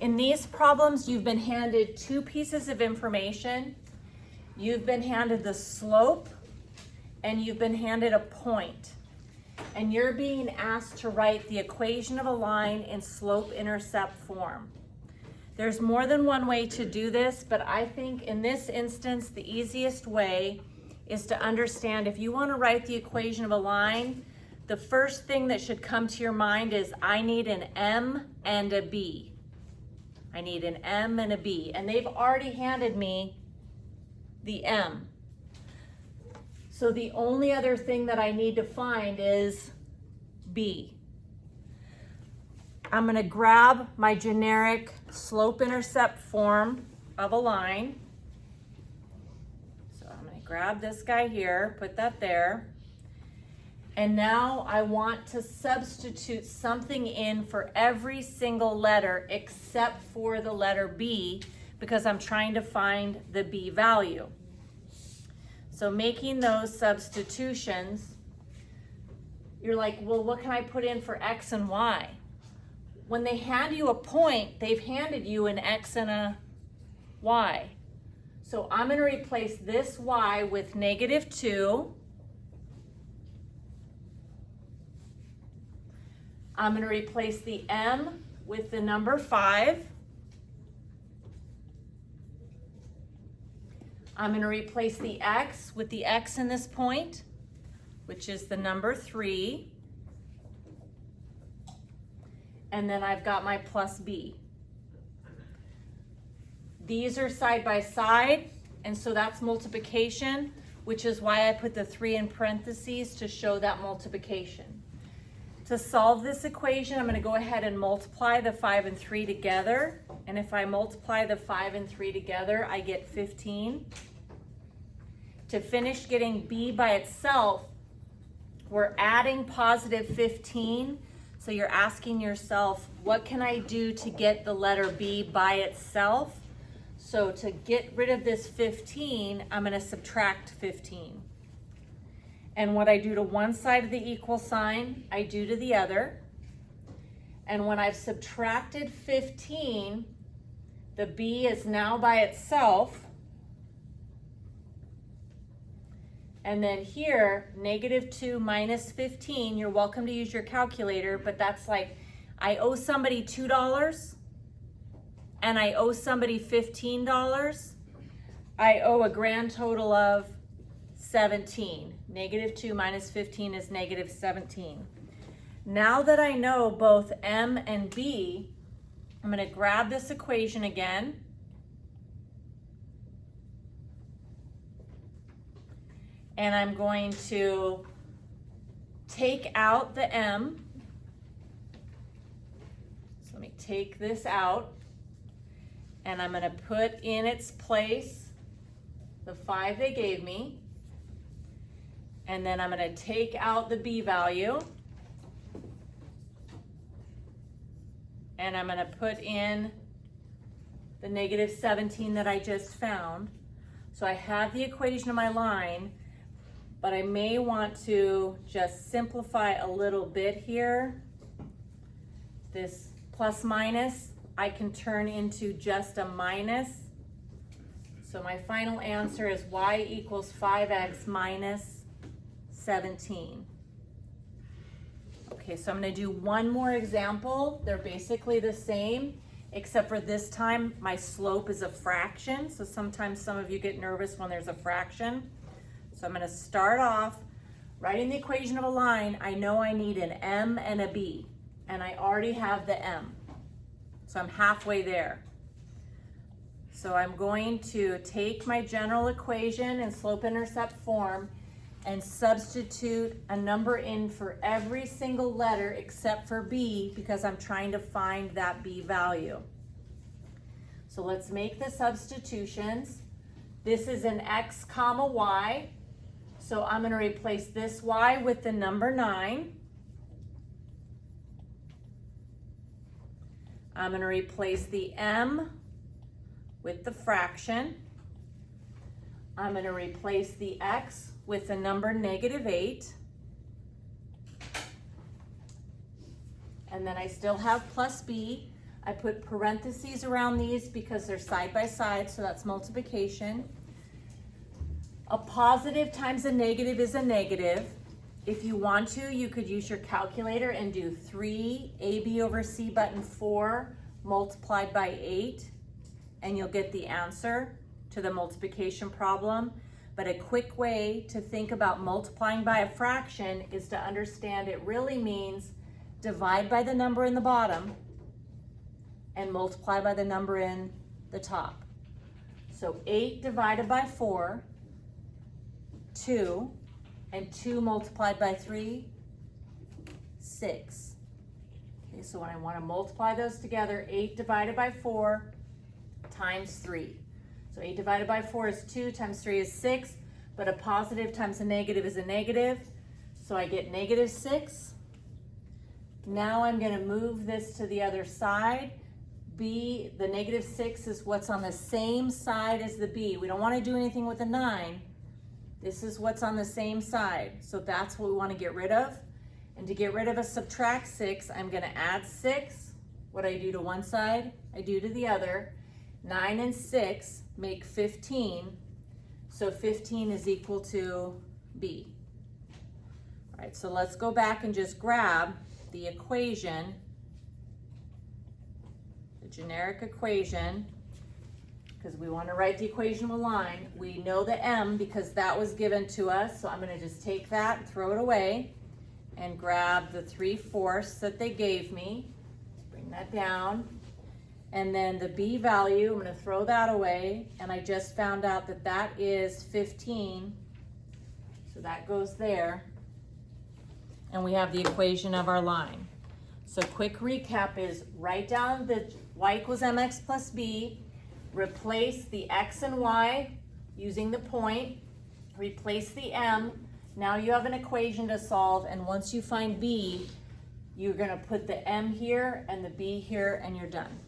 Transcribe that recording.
In these problems, you've been handed two pieces of information. You've been handed the slope and you've been handed a point. And you're being asked to write the equation of a line in slope-intercept form. There's more than one way to do this, but I think in this instance, the easiest way is to understand if you want to write the equation of a line, the first thing that should come to your mind is I need an M and a B. I need an M and a B, and they've already handed me the M. So the only other thing that I need to find is B. I'm going to grab my generic slope-intercept form of a line. So I'm going to grab this guy here, put that there. And now I want to substitute something in for every single letter except for the letter B because I'm trying to find the B value. So making those substitutions, you're like, well, what can I put in for X and Y? When they hand you a point, they've handed you an X and a Y. So I'm going to replace this Y with -2. I'm going to replace the M with the number 5. I'm going to replace the X with the X in this point, which is the number 3. And then I've got my plus B. These are side by side, and so that's multiplication, which is why I put the 3 in parentheses to show that multiplication. To solve this equation, I'm going to go ahead and multiply the 5 and 3 together. And if I multiply the 5 and 3 together, I get 15. To finish getting B by itself, we're adding positive 15. So you're asking yourself, what can I do to get the letter B by itself? So to get rid of this 15, I'm going to subtract 15. And what I do to one side of the equal sign, I do to the other. And when I've subtracted 15, the B is now by itself. And then here, -2 minus 15, you're welcome to use your calculator, but that's like, I owe somebody $2 and I owe somebody $15. I owe a grand total of 17. -2 minus 15 is -17. Now that I know both M and B, I'm going to grab this equation again. And I'm going to take out the M. So let me take this out. And I'm going to put in its place the 5 they gave me. And then I'm going to take out the B value. And I'm going to put in the -17 that I just found. So I have the equation of my line, but I may want to just simplify a little bit here. This plus minus, I can turn into just a minus. So my final answer is y equals 5x minus 17. Okay, so I'm going to do one more example. They're basically the same, except for this time my slope is a fraction. So sometimes some of you get nervous when there's a fraction. So I'm going to start off writing the equation of a line. I know I need an M and a B, and I already have the M. So I'm halfway there. So I'm going to take my general equation in slope-intercept form and substitute a number in for every single letter except for B because I'm trying to find that B value. So let's make the substitutions. This is an X comma Y. So I'm going to replace this Y with the number 9. I'm going to replace the M with the fraction. I'm going to replace the X with the number -8. And then I still have plus B. I put parentheses around these because they're side by side, so that's multiplication. A positive times a negative is a negative. If you want to, you could use your calculator and do 3ab over c button 4 multiplied by 8, and you'll get the answer to the multiplication problem. But a quick way to think about multiplying by a fraction is to understand it really means divide by the number in the bottom and multiply by the number in the top. So 8 divided by 4, 2, and 2 multiplied by 3, 6. Okay, so when I want to multiply those together, 8 divided by 4 times 3. So 8 divided by 4 is 2, times 3 is 6, but a positive times a negative is a negative, so I get negative 6. Now I'm going to move this to the other side. B, the negative 6 is what's on the same side as the B. We don't want to do anything with a 9. This is what's on the same side. So that's what we want to get rid of. And to get rid of a subtract 6, I'm going to add 6. What I do to one side, I do to the other. 9 and 6 make 15. So 15 is equal to B. All right, so let's go back and just grab the equation, the generic equation, because we want to write the equation with a line. We know the m because that was given to us, so I'm going to just take that and throw it away and grab the 3/4 that they gave me. Bring that down. And then the b value, I'm going to throw that away, and I just found out that that is 15, so that goes there. And we have the equation of our line. So quick recap is write down the y equals mx plus b, replace the x and y using the point, replace the m. Now you have an equation to solve, and once you find b, you're going to put the m here and the b here, and you're done.